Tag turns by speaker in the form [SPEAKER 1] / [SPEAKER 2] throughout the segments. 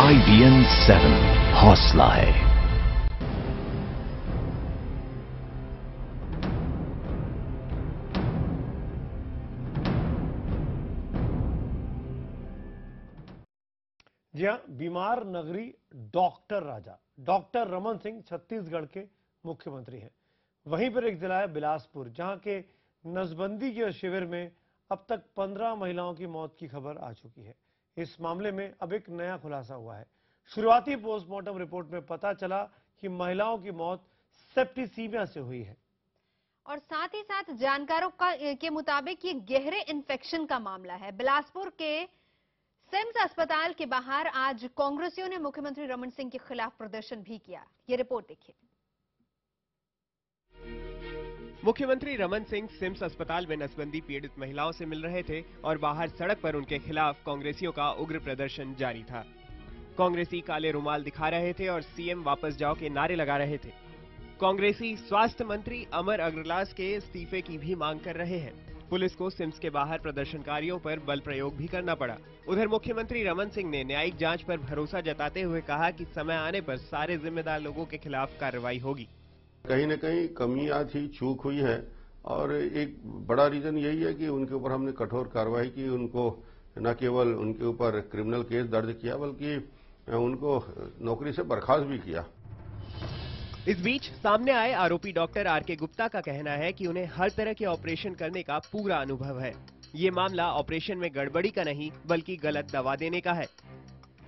[SPEAKER 1] IBN 7 हौसला है।
[SPEAKER 2] जी हाँ, बीमार नगरी डॉक्टर राजा डॉक्टर रमन सिंह छत्तीसगढ़ के मुख्यमंत्री हैं। वहीं पर एक जिला है बिलासपुर, जहां के नसबंदी के शिविर में अब तक 15 महिलाओं की मौत की खबर आ चुकी है। इस मामले में अब एक नया खुलासा हुआ है। शुरुआती पोस्टमार्टम रिपोर्ट में पता चला कि महिलाओं की मौत सेप्टिसीमिया से हुई है
[SPEAKER 3] और साथ ही साथ जानकारों के मुताबिक ये गहरे इन्फेक्शन का मामला है। बिलासपुर के सिम्स अस्पताल के बाहर आज कांग्रेसियों ने मुख्यमंत्री रमन सिंह के खिलाफ प्रदर्शन भी किया। ये रिपोर्ट देखिए।
[SPEAKER 4] मुख्यमंत्री रमन सिंह सिम्स अस्पताल में नसबंदी पीड़ित महिलाओं से मिल रहे थे और बाहर सड़क पर उनके खिलाफ कांग्रेसियों का उग्र प्रदर्शन जारी था। कांग्रेसी काले रुमाल दिखा रहे थे और सीएम वापस जाओ के नारे लगा रहे थे। कांग्रेसी स्वास्थ्य मंत्री अमर अग्रवाल के इस्तीफे की भी मांग कर रहे हैं। पुलिस को सिम्स के बाहर प्रदर्शनकारियों पर बल प्रयोग भी करना पड़ा। उधर मुख्यमंत्री रमन सिंह ने न्यायिक जांच पर भरोसा जताते हुए कहा कि समय आने पर सारे जिम्मेदार लोगों के खिलाफ कार्रवाई होगी।
[SPEAKER 5] कहीं न कहीं कमियां थी, चूक हुई है और एक बड़ा रीजन यही है कि उनके ऊपर हमने कठोर कार्रवाई की। उनको न केवल उनके ऊपर क्रिमिनल केस दर्ज किया बल्कि उनको नौकरी से बर्खास्त भी किया।
[SPEAKER 4] इस बीच सामने आए आरोपी डॉक्टर आर.के. गुप्ता का कहना है कि उन्हें हर तरह के ऑपरेशन करने का पूरा अनुभव है। ये मामला ऑपरेशन में गड़बड़ी का नहीं बल्कि गलत दवा देने का है।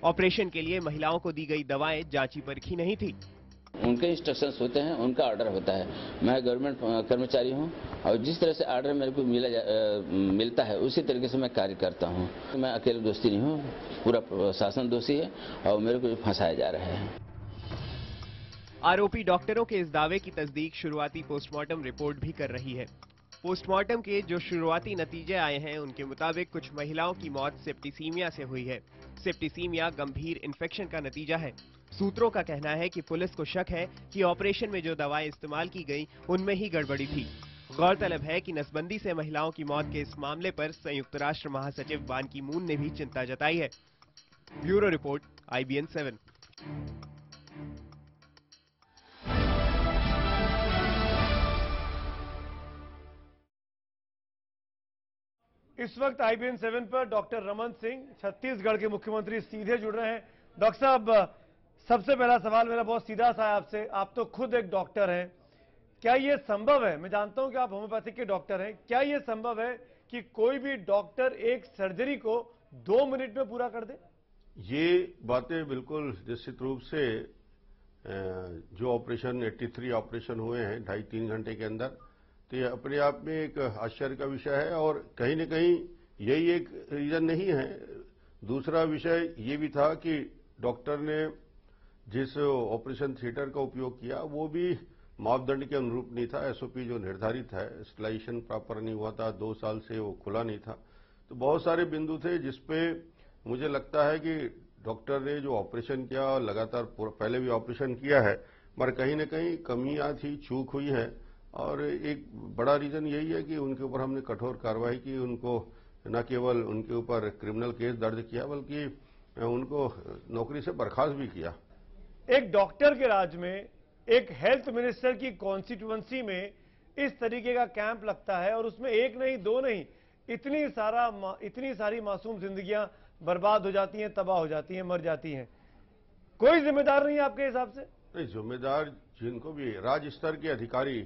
[SPEAKER 4] ऑपरेशन के लिए महिलाओं को दी गई दवाएं जांची परखी नहीं थी।
[SPEAKER 6] उनके इंस्ट्रक्शंस होते हैं, उनका ऑर्डर होता है। मैं गवर्नमेंट कर्मचारी हूं और जिस तरह से ऑर्डर मेरे को मिलता है उसी तरीके से मैं कार्य करता हूं। मैं अकेले दोषी नहीं हूं, पूरा प्रशासन दोषी है और मेरे को फंसाया जा रहा है।
[SPEAKER 4] आरोपी डॉक्टरों के इस दावे की तस्दीक शुरुआती पोस्टमार्टम रिपोर्ट भी कर रही है। पोस्टमार्टम के जो शुरुआती नतीजे आए हैं उनके मुताबिक कुछ महिलाओं की मौत सेप्टिसीमिया से हुई है। सेप्टिसीमिया गंभीर इन्फेक्शन का नतीजा है। सूत्रों का कहना है कि पुलिस को शक है कि ऑपरेशन में जो दवाएं इस्तेमाल की गई उनमें ही गड़बड़ी थी। गौरतलब है कि नसबंदी से महिलाओं की मौत के इस मामले पर संयुक्त राष्ट्र महासचिव बान की मून ने भी चिंता जताई है। Bureau report, IBN 7।
[SPEAKER 2] इस वक्त IBN 7 पर डॉक्टर रमन सिंह छत्तीसगढ़ के मुख्यमंत्री सीधे जुड़ रहे हैं। डॉक्टर साहब, सबसे पहला सवाल मेरा बहुत सीधा सा है आपसे। आप तो खुद एक डॉक्टर हैं, क्या यह संभव है, मैं जानता हूं कि आप होम्योपैथिक के डॉक्टर हैं, क्या यह संभव है कि कोई भी डॉक्टर एक सर्जरी को 2 मिनट में पूरा कर दे?
[SPEAKER 5] ये बातें बिल्कुल निश्चित रूप से जो ऑपरेशन 83 ऑपरेशन हुए हैं 2.5-3 घंटे के अंदर, तो ये अपने आप में एक आश्चर्य का विषय है और कहीं न कहीं यही एक रीजन नहीं है। दूसरा विषय ये भी था कि डॉक्टर ने जिस ऑपरेशन थिएटर का उपयोग किया वो भी मापदंड के अनुरूप नहीं था। SOP जो निर्धारित है, स्टेलाइजेशन प्रॉपर नहीं हुआ था, 2 साल से वो खुला नहीं था। तो बहुत सारे बिंदु थे जिसपे मुझे लगता है कि डॉक्टर ने जो ऑपरेशन किया, लगातार पहले भी ऑपरेशन किया है, मगर कहीं न कहीं कमियां थी, चूक हुई है और एक बड़ा रीजन यही है कि उनके ऊपर हमने कठोर कार्रवाई की। उनको न केवल उनके ऊपर क्रिमिनल केस दर्ज किया बल्कि उनको नौकरी से बर्खास्त भी किया।
[SPEAKER 2] एक डॉक्टर के राज में, एक हेल्थ मिनिस्टर की कॉन्स्टिट्यूएंसी में इस तरीके का कैंप लगता है और उसमें एक नहीं, 2 नहीं, इतनी सारी मासूम जिंदगियां बर्बाद हो जाती हैं, तबाह हो जाती हैं, मर जाती हैं। कोई जिम्मेदार नहीं है आपके हिसाब से?
[SPEAKER 5] नहीं, जिम्मेदार जिनको भी राज्य स्तर के अधिकारी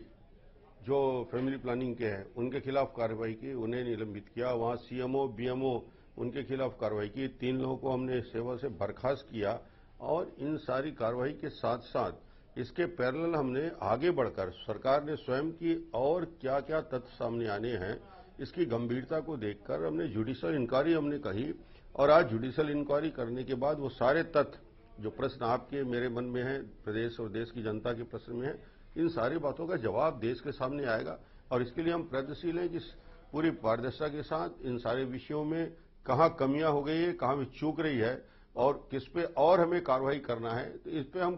[SPEAKER 5] जो फैमिली प्लानिंग के हैं उनके खिलाफ कार्रवाई की, उन्हें निलंबित किया। वहां CMO, BMO उनके खिलाफ कार्रवाई की। 3 लोगों को हमने सेवा से बर्खास्त किया और इन सारी कार्रवाई के साथ साथ इसके पैरेलल हमने आगे बढ़कर सरकार ने स्वयं की और क्या क्या तथ्य सामने आने हैं इसकी गंभीरता को देखकर हमने जुडिशियल इंक्वायरी हमने कही और आज जुडिशियल इंक्वायरी करने के बाद वो सारे तथ्य जो प्रश्न आपके मेरे मन में है, प्रदेश और देश की जनता के प्रश्न में है, इन सारी बातों का जवाब देश के सामने आएगा और इसके लिए हम प्रयत्नशील हैं कि पूरी पारदर्शिता के साथ इन सारे विषयों में कहां कमियां हो गई है, कहां भी चूक रही है और किस पे और हमें कार्रवाई करना है, तो इस पे हम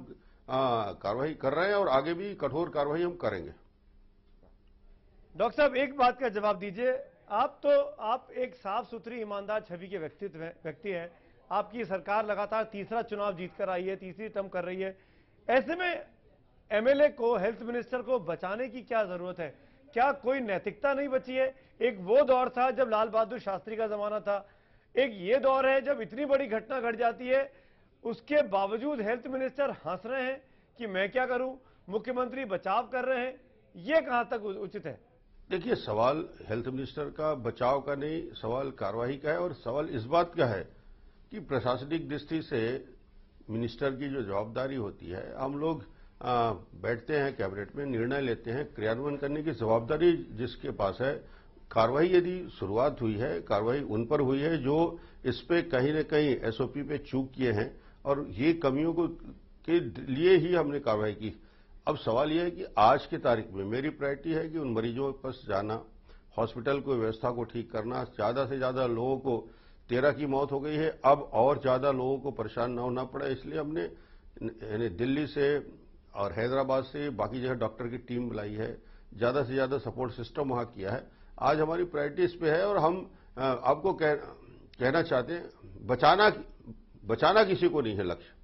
[SPEAKER 5] कार्रवाई कर रहे हैं और आगे भी कठोर कार्रवाई हम करेंगे।
[SPEAKER 2] डॉक्टर साहब, एक बात का जवाब दीजिए। आप एक साफ सुथरी ईमानदार छवि के व्यक्ति हैं, आपकी सरकार लगातार तीसरा चुनाव जीतकर आई है, तीसरी टर्म कर रही है। ऐसे में एमएलए को, हेल्थ मिनिस्टर को बचाने की क्या जरूरत है? क्या कोई नैतिकता नहीं बची है? एक वो दौर था जब लाल बहादुर शास्त्री का जमाना था, एक ये दौर है जब इतनी बड़ी घटना घट जाती है, उसके बावजूद हेल्थ मिनिस्टर हंस रहे हैं कि मैं क्या करूं, मुख्यमंत्री बचाव कर रहे हैं। ये कहां तक उचित है?
[SPEAKER 5] देखिए, सवाल हेल्थ मिनिस्टर का बचाव का नहीं, सवाल कार्रवाई का है। और सवाल इस बात का है कि प्रशासनिक दृष्टि से मिनिस्टर की जो जवाबदारी होती है, हम लोग बैठते हैं कैबिनेट में, निर्णय लेते हैं, क्रियान्वयन करने की जवाबदारी जिसके पास है। कार्रवाई यदि शुरुआत हुई है, कार्रवाई उन पर हुई है जो इस पे कहीं न कहीं एसओपी पे चूक किए हैं, और ये कमियों को के लिए ही हमने कार्रवाई की। अब सवाल यह है कि आज की तारीख में मेरी प्रायोरिटी है कि उन मरीजों के पास जाना, हॉस्पिटल को, व्यवस्था को ठीक करना। ज्यादा से ज्यादा लोगों को, 13 की मौत हो गई है, अब और ज्यादा लोगों को परेशान न होना पड़े, इसलिए हमने दिल्ली से और हैदराबाद से बाकी जगह डॉक्टर की टीम बुलाई है, ज्यादा से ज्यादा सपोर्ट सिस्टम वहां किया है। आज हमारी प्रायोरिटी इस पे है, और हम आपको कहना चाहते हैं, बचाना किसी को नहीं है लक्ष्य।